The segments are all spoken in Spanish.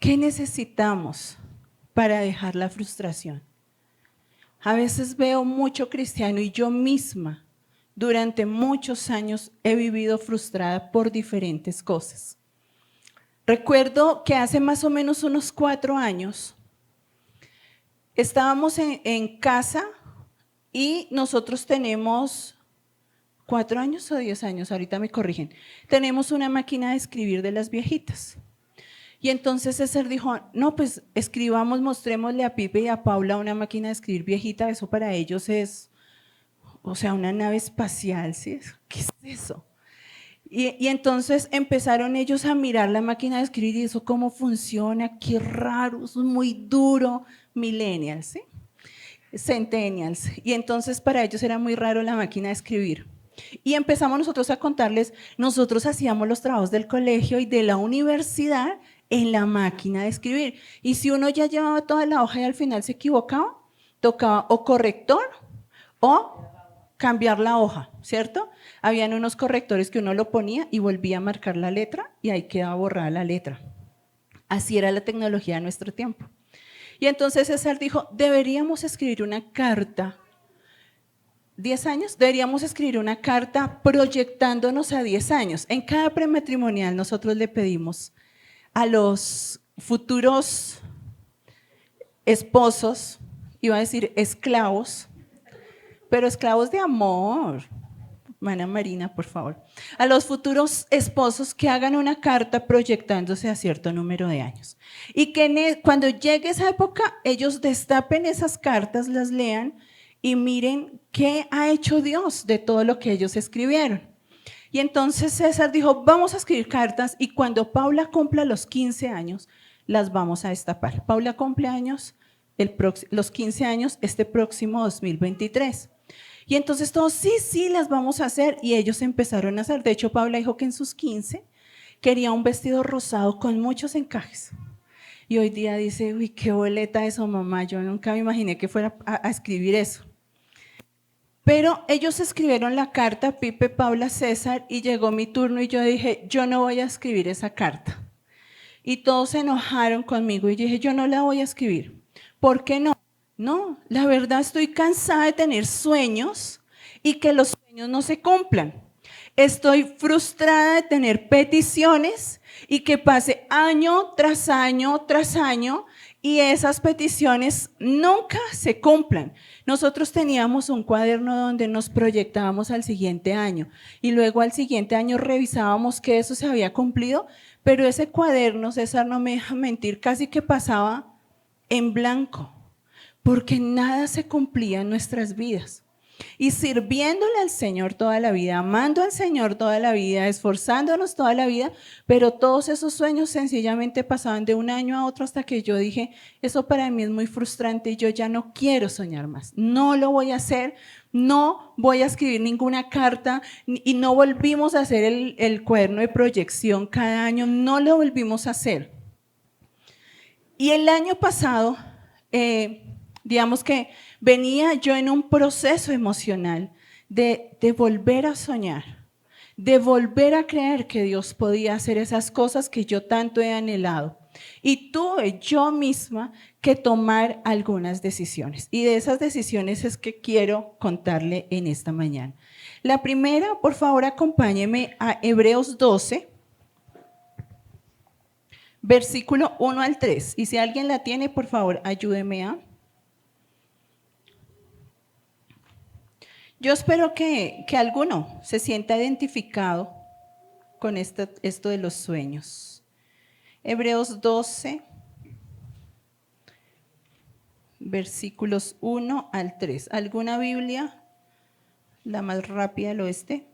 ¿Qué necesitamos para dejar la frustración? A veces veo mucho cristiano y yo misma durante muchos años he vivido frustrada por diferentes cosas. Recuerdo que hace más o menos unos 4 años estábamos en casa y nosotros tenemos 4 años o 10 años, ahorita me corrigen, tenemos una máquina de escribir de las viejitas. Y entonces César dijo, no, pues escribamos, mostrémosle a Pipe y a Paula una máquina de escribir viejita, eso para ellos es, o sea, una nave espacial, ¿sí? ¿Qué es eso? Y entonces empezaron ellos a mirar la máquina de escribir y eso cómo funciona, qué raro, eso es muy duro, millennials, ¿sí? Centennials. Y entonces para ellos era muy raro la máquina de escribir. Y empezamos nosotros a contarles, nosotros hacíamos los trabajos del colegio y de la universidad en la máquina de escribir. Y si uno ya llevaba toda la hoja y al final se equivocaba, tocaba o corrector o cambiar la hoja, ¿cierto? Habían unos correctores que uno lo ponía y volvía a marcar la letra y ahí quedaba borrada la letra. Así era la tecnología de nuestro tiempo. Y entonces César dijo, deberíamos escribir una carta, 10 años, deberíamos escribir una carta proyectándonos a 10 años. En cada prematrimonial nosotros le pedimos a los futuros esposos, iba a decir esclavos, pero esclavos de amor, hermana Marina, por favor, a los futuros esposos que hagan una carta proyectándose a cierto número de años. Y que cuando llegue esa época, ellos destapen esas cartas, las lean y miren qué ha hecho Dios de todo lo que ellos escribieron. Y entonces César dijo, vamos a escribir cartas y cuando Paula cumpla los 15 años, las vamos a destapar. Paula cumple años, los 15 años este próximo 2023. Y entonces todos, sí, las vamos a hacer. Y ellos empezaron a hacer. De hecho, Paula dijo que en sus 15 quería un vestido rosado con muchos encajes. Y hoy día dice, uy, qué boleta eso, mamá. Yo nunca me imaginé que fuera a escribir eso. Pero ellos escribieron la carta, Pipe, Paula, César, y llegó mi turno y yo dije, yo no voy a escribir esa carta. Y todos se enojaron conmigo y dije, yo no la voy a escribir. ¿Por qué no? No, la verdad estoy cansada de tener sueños y que los sueños no se cumplan. Estoy frustrada de tener peticiones y que pase año tras año tras año y esas peticiones nunca se cumplan. Nosotros teníamos un cuaderno donde nos proyectábamos al siguiente año y luego al siguiente año revisábamos que eso se había cumplido, pero ese cuaderno, César no me deja mentir, casi que pasaba en blanco, porque nada se cumplía en nuestras vidas. Y sirviéndole al Señor toda la vida, amando al Señor toda la vida, esforzándonos toda la vida, pero todos esos sueños sencillamente pasaban de un año a otro hasta que yo dije, eso para mí es muy frustrante y yo ya no quiero soñar más, no lo voy a hacer, no voy a escribir ninguna carta y no volvimos a hacer el cuaderno de proyección cada año, no lo volvimos a hacer. Y el año pasado, digamos que venía yo en un proceso emocional de volver a soñar, de volver a creer que Dios podía hacer esas cosas que yo tanto he anhelado. Y tuve yo misma que tomar algunas decisiones. Y de esas decisiones es que quiero contarle en esta mañana. La primera, por favor, acompáñeme a Hebreos 12, versículo 1 al 3. Y si alguien la tiene, por favor, ayúdeme a... Yo espero que alguno se sienta identificado con esto de los sueños. Hebreos 12, versículos 1 al 3. ¿Alguna Biblia? La más rápida del oeste.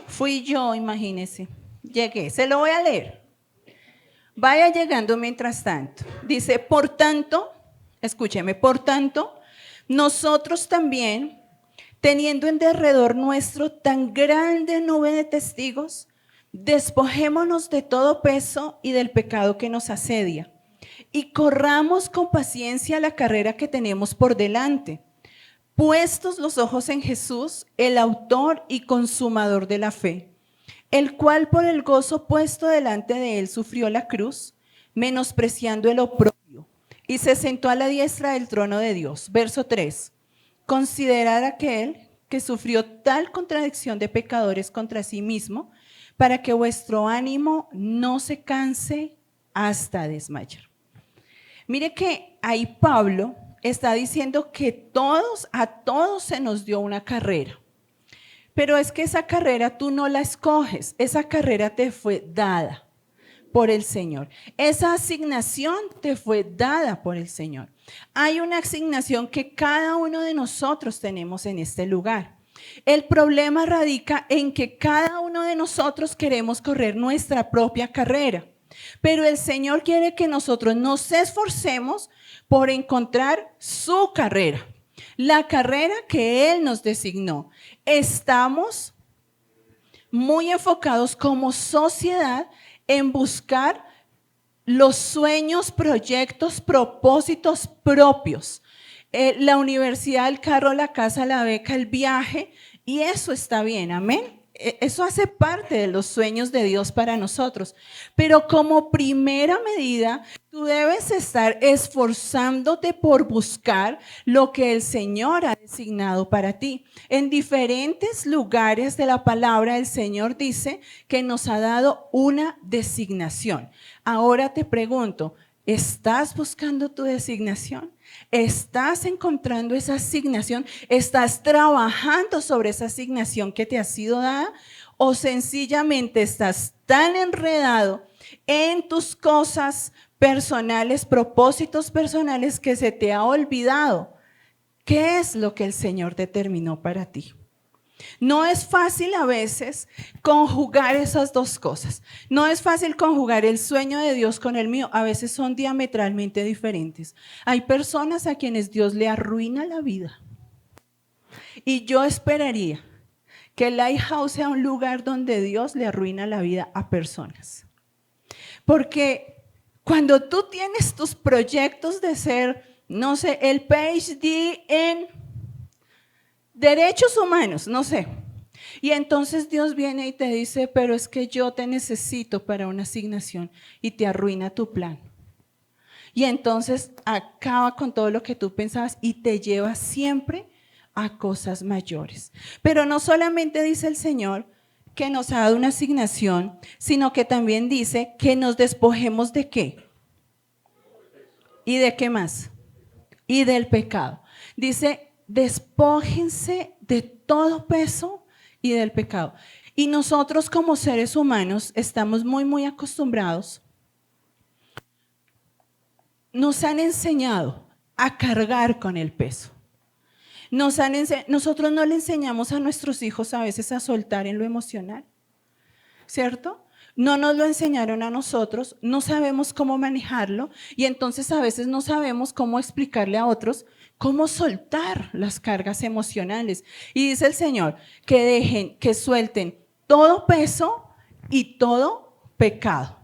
Fui yo, imagínese. Llegué, se lo voy a leer. Vaya llegando mientras tanto. Dice, por tanto, escúcheme, por tanto, nosotros también, teniendo en derredor nuestro tan grande nube de testigos, despojémonos de todo peso y del pecado que nos asedia y corramos con paciencia la carrera que tenemos por delante, puestos los ojos en Jesús, el autor y consumador de la fe, el cual por el gozo puesto delante de él sufrió la cruz, menospreciando el oprobio, y se sentó a la diestra del trono de Dios. Verso 3. Considerad aquel que sufrió tal contradicción de pecadores contra sí mismo, para que vuestro ánimo no se canse hasta desmayar. Mire que ahí Pablo está diciendo que a todos se nos dio una carrera. Pero es que esa carrera tú no la escoges, esa carrera te fue dada por el Señor. Esa asignación te fue dada por el Señor. Hay una asignación que cada uno de nosotros tenemos en este lugar. El problema radica en que cada uno de nosotros queremos correr nuestra propia carrera, pero el Señor quiere que nosotros nos esforcemos por encontrar su carrera, la carrera que Él nos designó. Estamos muy enfocados como sociedad en buscar los sueños, proyectos, propósitos propios. La universidad, el carro, la casa, la beca, el viaje, y eso está bien, amén. Eso hace parte de los sueños de Dios para nosotros. Pero como primera medida, tú debes estar esforzándote por buscar lo que el Señor ha designado para ti. En diferentes lugares de la palabra, el Señor dice que nos ha dado una designación. Ahora te pregunto, ¿estás buscando tu designación? ¿Estás encontrando esa asignación? ¿Estás trabajando sobre esa asignación que te ha sido dada? ¿O sencillamente estás tan enredado en tus cosas personales, propósitos personales, que se te ha olvidado qué es lo que el Señor determinó para ti? No es fácil a veces conjugar esas dos cosas. No es fácil conjugar el sueño de Dios con el mío. A veces son diametralmente diferentes. Hay personas a quienes Dios le arruina la vida. Y yo esperaría que el Lighthouse sea un lugar donde Dios le arruina la vida a personas. Porque cuando tú tienes tus proyectos de ser, no sé, el PhD en derechos humanos, no sé. Y entonces Dios viene y te dice, pero es que yo te necesito para una asignación, y te arruina tu plan. Y entonces acaba con todo lo que tú pensabas y te lleva siempre a cosas mayores. Pero no solamente dice el Señor que nos ha dado una asignación, sino que también dice que nos despojemos ¿de qué? ¿Y de qué más? Y del pecado. Dice, despójense de todo peso y del pecado. Y nosotros como seres humanos estamos muy acostumbrados. Nos han enseñado a cargar con el peso. Nosotros no le enseñamos a nuestros hijos a veces a soltar en lo emocional, ¿cierto? No nos lo enseñaron a nosotros, no sabemos cómo manejarlo, y entonces a veces no sabemos cómo explicarle a otros cómo soltar las cargas emocionales. Y dice el Señor que suelten todo peso y todo pecado.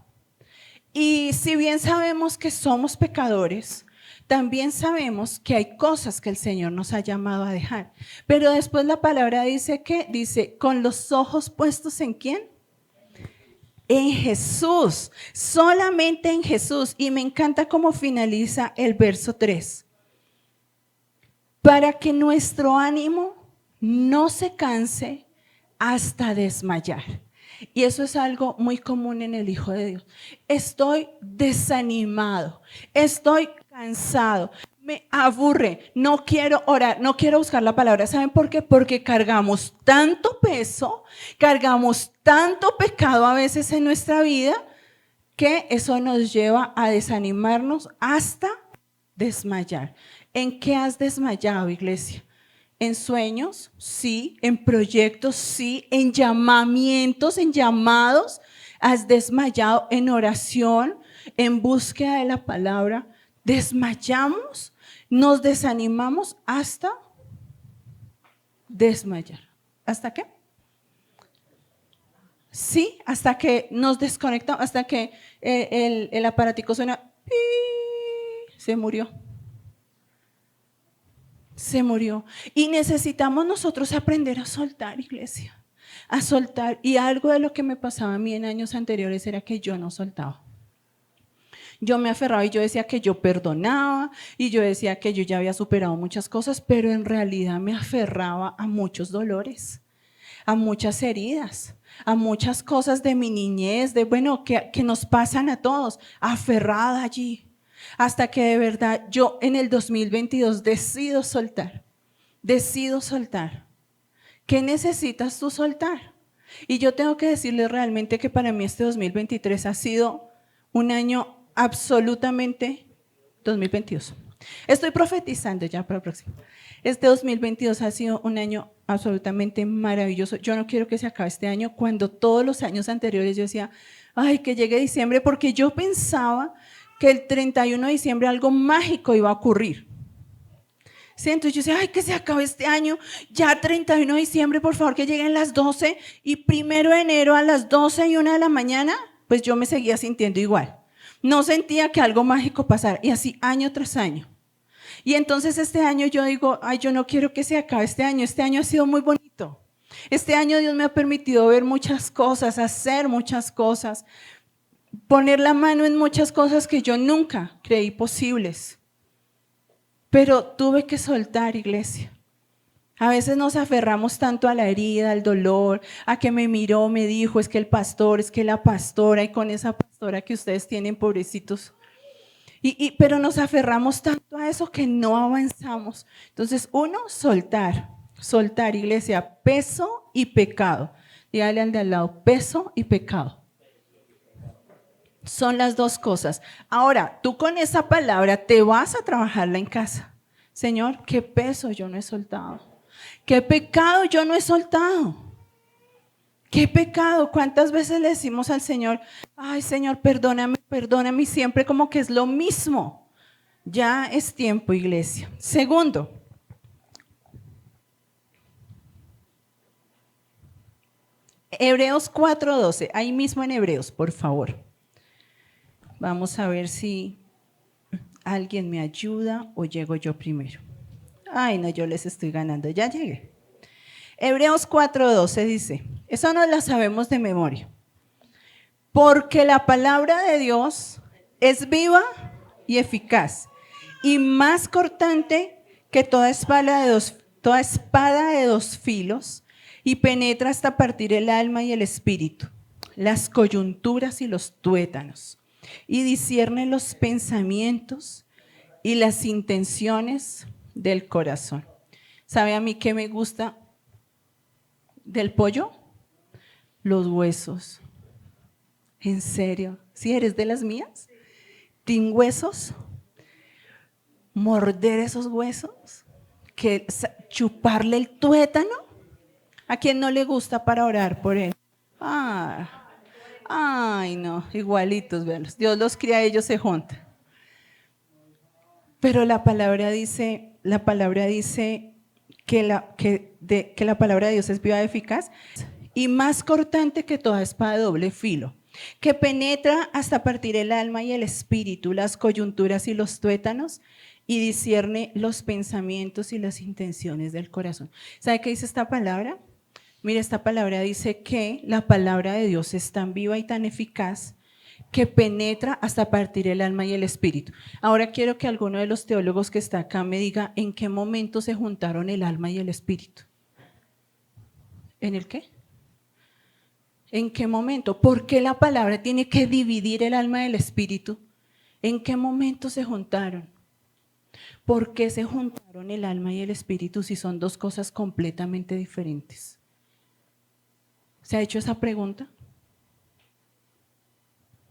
Y si bien sabemos que somos pecadores, también sabemos que hay cosas que el Señor nos ha llamado a dejar. Pero después la palabra dice que, dice, con los ojos puestos ¿en quién? En Jesús, solamente en Jesús. Y me encanta cómo finaliza el verso 3. Para que nuestro ánimo no se canse hasta desmayar. Y eso es algo muy común en el Hijo de Dios. Estoy desanimado, estoy cansado, me aburre, no quiero orar, no quiero buscar la palabra. ¿Saben por qué? Porque cargamos tanto peso, cargamos tanto pecado a veces en nuestra vida, que eso nos lleva a desanimarnos hasta desmayar. ¿En qué has desmayado, iglesia? En sueños, sí. En proyectos, sí. En llamamientos, en llamados. Has desmayado en oración, en búsqueda de la palabra. Desmayamos, nos desanimamos hasta desmayar. ¿Hasta qué? Sí, hasta que nos desconectamos, hasta que el aparatico suena, se murió. Se murió. Y necesitamos nosotros aprender a soltar, iglesia. a soltar. Y algo de lo que me pasaba a mí en años anteriores era que yo no soltaba. Yo me aferraba y yo decía que yo perdonaba y yo decía que yo ya había superado muchas cosas, pero en realidad me aferraba a muchos dolores, a muchas heridas, a muchas cosas de mi niñez, que nos pasan a todos, aferrada allí. Hasta que de verdad yo en el 2022 decido soltar. ¿Qué necesitas tú soltar? Y yo tengo que decirle realmente que para mí este 2023 ha sido un año absolutamente 2022. Estoy profetizando ya para el próximo. Este 2022 ha sido un año absolutamente maravilloso. Yo no quiero que se acabe este año cuando todos los años anteriores yo decía, ay, que llegue diciembre, porque yo pensaba que el 31 de diciembre algo mágico iba a ocurrir. Sí, entonces yo decía, ay, que se acabe este año, ya 31 de diciembre, por favor, que lleguen las 12 y 1 de enero a las 12 y 1 de la mañana, pues yo me seguía sintiendo igual. No sentía que algo mágico pasara y así año tras año. Y entonces este año yo digo, ay, yo no quiero que se acabe este año ha sido muy bonito. Este año Dios me ha permitido ver muchas cosas, hacer muchas cosas, poner la mano en muchas cosas que yo nunca creí posibles. Pero tuve que soltar, iglesia. A veces nos aferramos tanto a la herida, al dolor, a que me miró, me dijo, es que el pastor, es que la pastora, y con esa pastora que ustedes tienen, pobrecitos. Pero nos aferramos tanto a eso que no avanzamos. Entonces, soltar, iglesia, peso y pecado. Dígale al de al lado, peso y pecado. Son las dos cosas. Ahora, tú con esa palabra te vas a trabajarla en casa. Señor, ¿qué peso yo no he soltado? ¿Qué pecado yo no he soltado? ¿Qué pecado? ¿Cuántas veces le decimos al Señor, ay Señor, perdóname, perdóname, y siempre como que es lo mismo? Ya es tiempo, iglesia. Segundo, Hebreos 4:12, ahí mismo en Hebreos, por favor. Vamos a ver si alguien me ayuda o llego yo primero. Ay, no, yo les estoy ganando, ya llegué. Hebreos 4:12 dice, eso no lo sabemos de memoria, porque la palabra de Dios es viva y eficaz y más cortante que toda espada de dos filos y penetra hasta partir el alma y el espíritu, las coyunturas y los tuétanos, y discierne los pensamientos y las intenciones del corazón. ¿Sabe a mí qué me gusta del pollo? Los huesos. ¿En serio? ¿Sí eres de las mías? ¿Tin huesos? ¿Morder esos huesos? ¿Chuparle el tuétano? ¿A quién no le gusta para orar por él? Ay, no, igualitos, véanlos. Dios los cría, ellos se juntan. Pero la palabra dice que la palabra de Dios es viva y eficaz y más cortante que toda espada de doble filo, que penetra hasta partir el alma y el espíritu, las coyunturas y los tuétanos, y discierne los pensamientos y las intenciones del corazón. ¿Sabe qué dice esta palabra? Mira, esta palabra dice que la palabra de Dios es tan viva y tan eficaz que penetra hasta partir el alma y el espíritu. Ahora quiero que alguno de los teólogos que está acá me diga en qué momento se juntaron el alma y el espíritu. ¿En el qué? ¿En qué momento? ¿Por qué la palabra tiene que dividir el alma del espíritu? ¿En qué momento se juntaron? ¿Por qué se juntaron el alma y el espíritu si son dos cosas completamente diferentes? ¿Se ha hecho esa pregunta?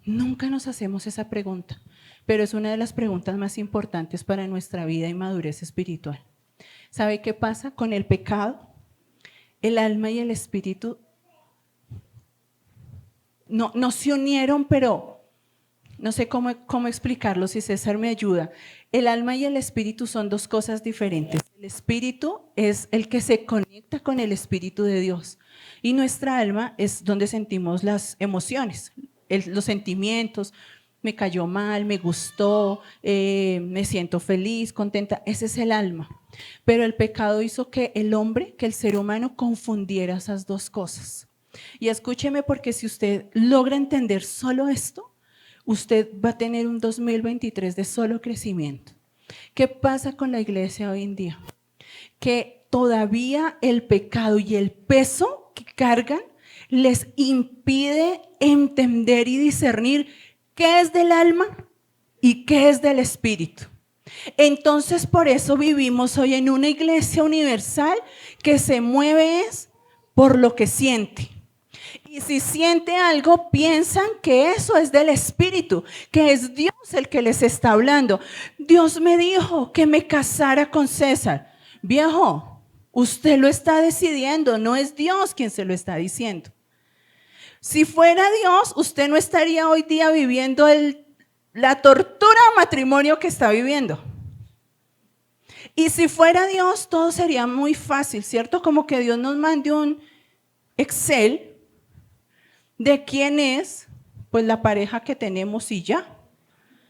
Nunca nos hacemos esa pregunta, pero es una de las preguntas más importantes para nuestra vida y madurez espiritual. ¿Sabe qué pasa? Con el pecado, el alma y el espíritu no se unieron, pero no sé cómo explicarlo, si César me ayuda. El alma y el espíritu son dos cosas diferentes. El espíritu es el que se conecta con el espíritu de Dios y nuestra alma es donde sentimos las emociones, los sentimientos. Me cayó mal, me gustó, me siento feliz, contenta. Ese es el alma. Pero el pecado hizo que el hombre, que el ser humano confundiera esas dos cosas. Y escúcheme, porque si usted logra entender solo esto, usted va a tener un 2023 de solo crecimiento. ¿Qué pasa con la iglesia hoy en día? Que todavía el pecado y el peso que cargan les impide entender y discernir qué es del alma y qué es del espíritu. Entonces, por eso vivimos hoy en una iglesia universal que se mueve es por lo que siente. Y si siente algo, piensan que eso es del Espíritu, que es Dios el que les está hablando. Dios me dijo que me casara con César. Viejo, usted lo está decidiendo, no es Dios quien se lo está diciendo. Si fuera Dios, usted no estaría hoy día viviendo la tortura de matrimonio que está viviendo. Y si fuera Dios, todo sería muy fácil, ¿cierto? Como que Dios nos mande un Excel de quién es, pues, la pareja que tenemos y ya,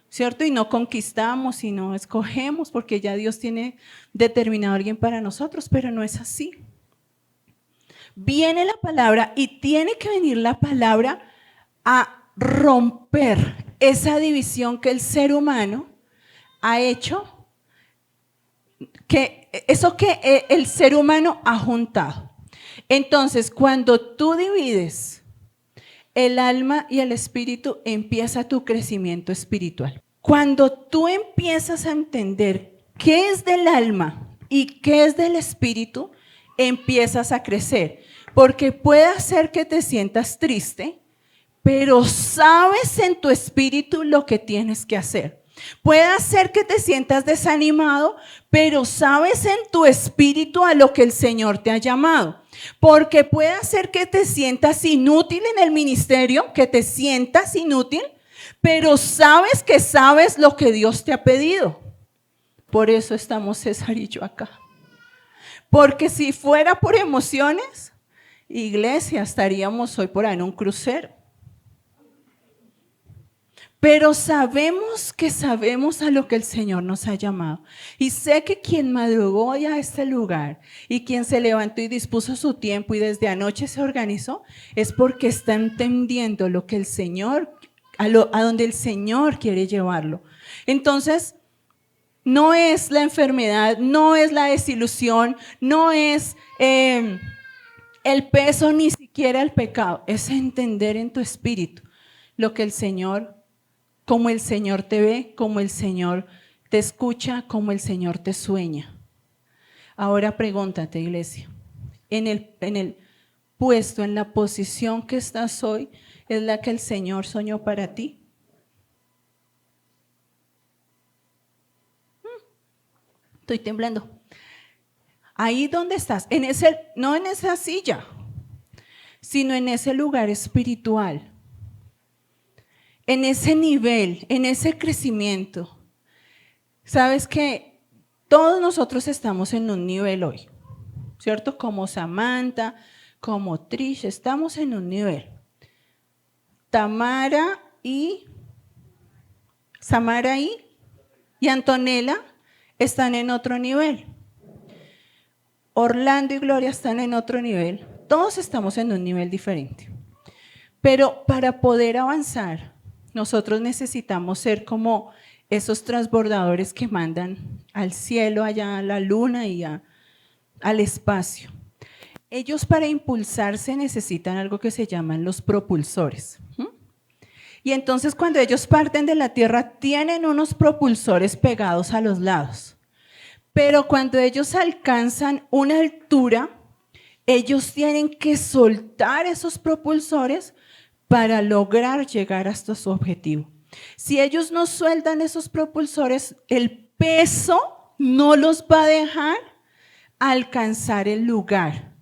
¿cierto? Y no conquistamos, sino escogemos, porque ya Dios tiene determinado a alguien para nosotros, pero no es así. Viene la palabra y tiene que venir la palabra a romper esa división que el ser humano ha hecho, que eso que el ser humano ha juntado. Entonces, cuando tú divides el alma y el espíritu, empieza tu crecimiento espiritual. Cuando tú empiezas a entender qué es del alma y qué es del espíritu, empiezas a crecer. Porque puede ser que te sientas triste, pero sabes en tu espíritu lo que tienes que hacer. Puede ser que te sientas desanimado, pero sabes en tu espíritu a lo que el Señor te ha llamado. Porque puede ser que te sientas inútil en el ministerio, que te sientas inútil, pero sabes que sabes lo que Dios te ha pedido. Por eso estamos César y yo acá. Porque si fuera por emociones, iglesia, estaríamos hoy por ahí en un crucero. Pero sabemos a lo que el Señor nos ha llamado. Y sé que quien madrugó ya a este lugar y quien se levantó y dispuso su tiempo y desde anoche se organizó, es porque está entendiendo lo que el Señor, a donde el Señor quiere llevarlo. Entonces, no es la enfermedad, no es la desilusión, no es el peso, ni siquiera el pecado. Es entender en tu espíritu lo que el Señor, como el Señor te ve, como el Señor te escucha, como el Señor te sueña. Ahora pregúntate, iglesia, en el puesto, en la posición que estás hoy, ¿es la que el Señor soñó para ti? Estoy temblando. Ahí donde estás, no en esa silla, sino en ese lugar espiritual, en ese nivel, en ese crecimiento. Sabes que todos nosotros estamos en un nivel hoy, ¿cierto? Como Samantha, como Trish, estamos en un nivel. Samara y Antonella están en otro nivel. Orlando y Gloria están en otro nivel. Todos estamos en un nivel diferente. Pero para poder avanzar, nosotros necesitamos ser como esos transbordadores que mandan al cielo, allá a la luna y al espacio. Ellos, para impulsarse, necesitan algo que se llaman los propulsores. Y entonces, cuando ellos parten de la Tierra, tienen unos propulsores pegados a los lados. Pero cuando ellos alcanzan una altura, ellos tienen que soltar esos propulsores para lograr llegar hasta su objetivo. Si ellos no sueltan esos propulsores, el peso no los va a dejar alcanzar el lugar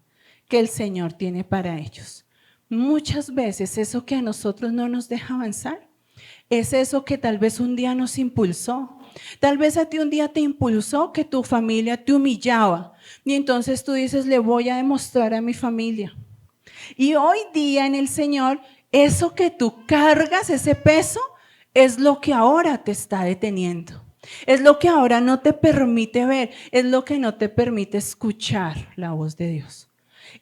que el Señor tiene para ellos. Muchas veces eso que a nosotros no nos deja avanzar es eso que tal vez un día nos impulsó. Tal vez a ti un día te impulsó que tu familia te humillaba y entonces tú dices, le voy a demostrar a mi familia. Y hoy día en el Señor, eso que tú cargas, ese peso, es lo que ahora te está deteniendo. Es lo que ahora no te permite ver, es lo que no te permite escuchar la voz de Dios.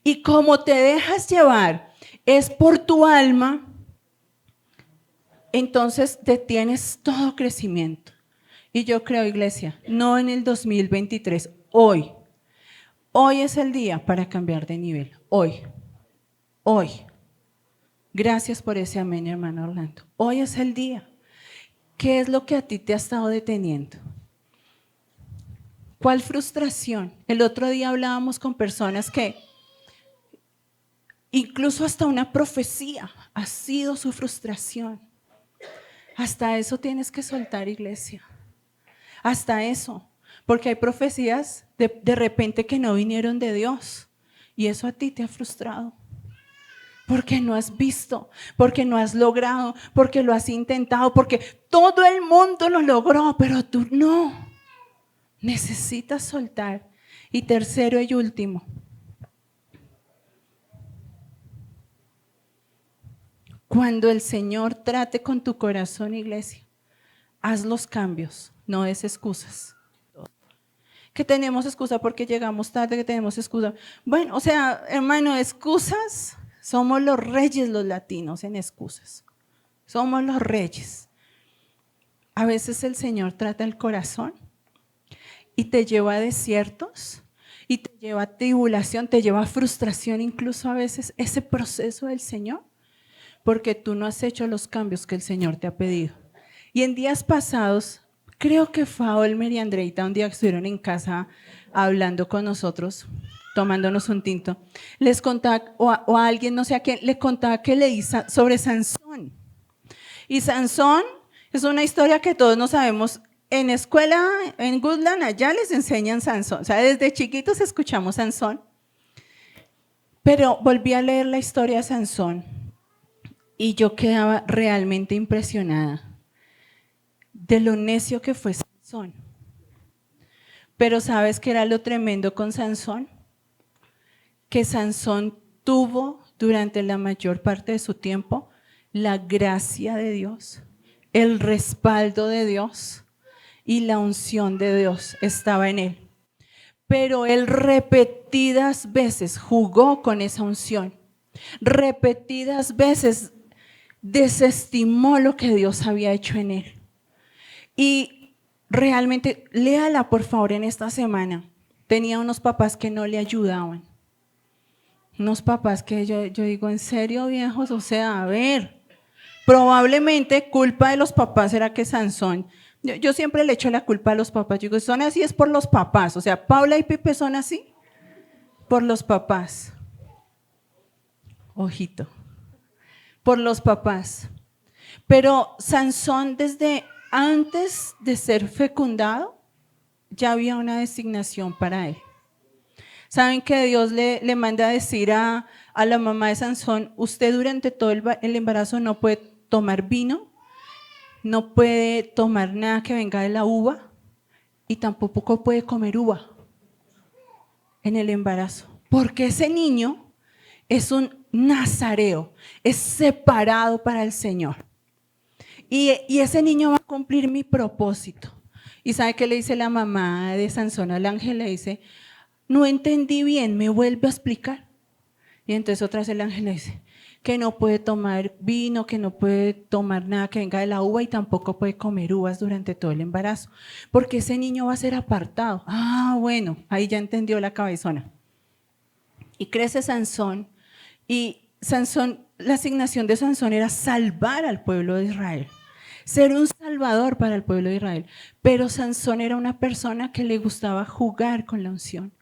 Y como te dejas llevar es por tu alma, entonces detienes todo crecimiento. Y yo creo, iglesia, no en el 2023, hoy. Hoy es el día para cambiar de nivel. Hoy. Hoy. Gracias por ese amén, hermano Orlando. Hoy es el día. ¿Qué es lo que a ti te ha estado deteniendo? ¿Cuál frustración? El otro día hablábamos con personas que incluso hasta una profecía ha sido su frustración. Hasta eso tienes que soltar, iglesia. Hasta eso. Porque hay profecías de repente que no vinieron de Dios. Y eso a ti te ha frustrado. Porque no has visto, porque no has logrado, porque lo has intentado, porque todo el mundo lo logró, pero tú no. Necesitas soltar. Y tercero y último, cuando el Señor trate con tu corazón, iglesia, haz los cambios, no des excusas. Que tenemos excusa porque llegamos tarde, que tenemos excusa. Bueno, o sea, hermano, excusas, somos los reyes los latinos en excusas. Somos los reyes. A veces el Señor trata el corazón y te lleva a desiertos y te lleva a tribulación, te lleva a frustración, incluso a veces ese proceso del Señor, porque tú no has hecho los cambios que el Señor te ha pedido. Y en días pasados, creo que fue a Olmer y Andreita un día que estuvieron en casa hablando con nosotros, tomándonos un tinto, les contaba, o a alguien, no sé a quién, le contaba que leí sobre Sansón. Y Sansón es una historia que todos no sabemos. En escuela, en Goodland, allá les enseñan Sansón. O sea, desde chiquitos escuchamos Sansón. Pero volví a leer la historia de Sansón y yo quedaba realmente impresionada de lo necio que fue Sansón. Pero ¿sabes qué era lo tremendo con Sansón? Que Sansón tuvo durante la mayor parte de su tiempo la gracia de Dios, el respaldo de Dios y la unción de Dios estaba en él. Pero él repetidas veces jugó con esa unción, repetidas veces desestimó lo que Dios había hecho en él. Y realmente, léala por favor en esta semana. Tenía unos papás que no le ayudaban. Unos papás que yo digo, ¿en serio, viejos? O sea, a ver, probablemente culpa de los papás era que Sansón, yo siempre le echo la culpa a los papás. Yo digo, son así es por los papás. O sea, Paula y Pipe son así por los papás. Ojito, por los papás. Pero Sansón, desde antes de ser fecundado, ya había una designación para él. ¿Saben que Dios le manda a decir a la mamá de Sansón, usted durante todo el embarazo no puede tomar vino, no puede tomar nada que venga de la uva y tampoco puede comer uva en el embarazo? Porque ese niño es un nazareo, es separado para el Señor. Y ese niño va a cumplir mi propósito. ¿Y sabe qué le dice la mamá de Sansón al ángel? Le dice, no entendí bien, ¿me vuelve a explicar? Y entonces otra vez el ángel le dice que no puede tomar vino, que no puede tomar nada que venga de la uva y tampoco puede comer uvas durante todo el embarazo, porque ese niño va a ser apartado. Ah, bueno, ahí ya entendió la cabezona. Y crece Sansón, y Sansón, la asignación de Sansón era salvar al pueblo de Israel, ser un salvador para el pueblo de Israel. Pero Sansón era una persona que le gustaba jugar con la unción.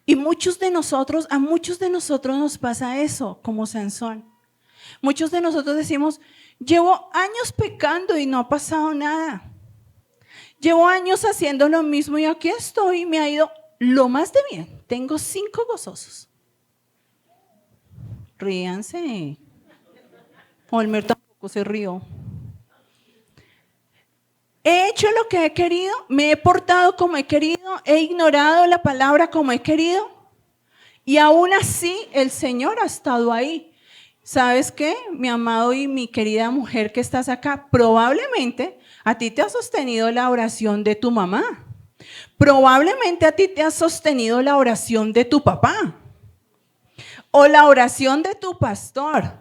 Y a muchos de nosotros nos pasa eso, como Sansón. Muchos de nosotros decimos, llevo años pecando y no ha pasado nada. Llevo años haciendo lo mismo y aquí estoy, me ha ido lo más de bien. Tengo 5 gozosos. Ríanse. Olmer tampoco se rió. He hecho lo que he querido, me he portado como he querido, he ignorado la palabra como he querido y aún así el Señor ha estado ahí. ¿Sabes qué? Mi amado y mi querida mujer que estás acá, probablemente a ti te ha sostenido la oración de tu mamá. Probablemente a ti te ha sostenido la oración de tu papá. o la oración de tu pastor.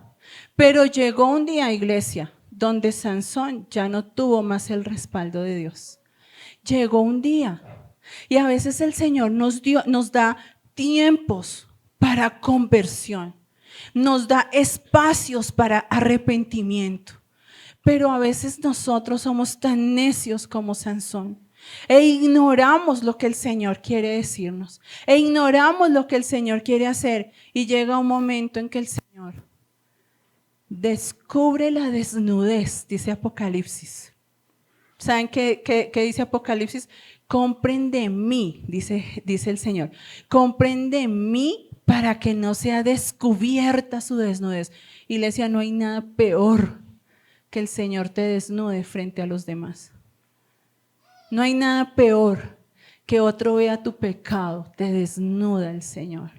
Pero llegó un día, iglesia, donde Sansón ya no tuvo más el respaldo de Dios. Llegó un día. Y a veces el Señor nos da tiempos para conversión. Nos da espacios para arrepentimiento. Pero a veces nosotros somos tan necios como Sansón e ignoramos lo que el Señor quiere decirnos, e ignoramos lo que el Señor quiere hacer, y llega un momento en que el Señor descubre la desnudez, dice Apocalipsis. ¿Saben qué dice Apocalipsis? Comprende mí, dice el Señor, comprende mí para que no sea descubierta su desnudez. Iglesia, no hay nada peor que el Señor te desnude frente a los demás. No hay nada peor que otro vea tu pecado, te desnuda el Señor.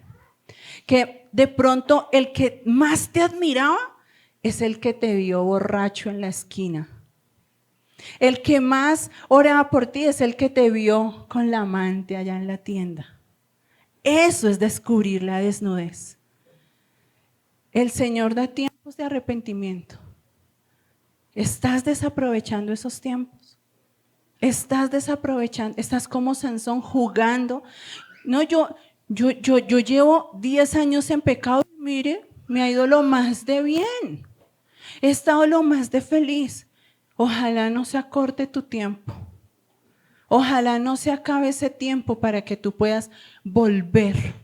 Que de pronto el que más te admiraba es el que te vio borracho en la esquina. El que más oraba por ti es el que te vio con la amante allá en la tienda. Eso es descubrir la desnudez. El Señor da tiempos de arrepentimiento. ¿Estás desaprovechando esos tiempos? ¿Estás desaprovechando? ¿Estás como Sansón jugando? No, yo llevo 10 años en pecado. Mire, me ha ido lo más de bien. He estado lo más de feliz. Ojalá no se acorte tu tiempo. Ojalá no se acabe ese tiempo para que tú puedas volver.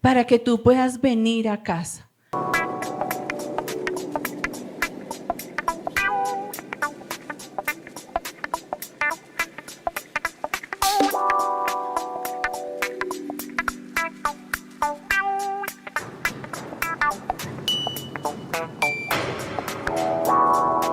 Para que tú puedas venir a casa.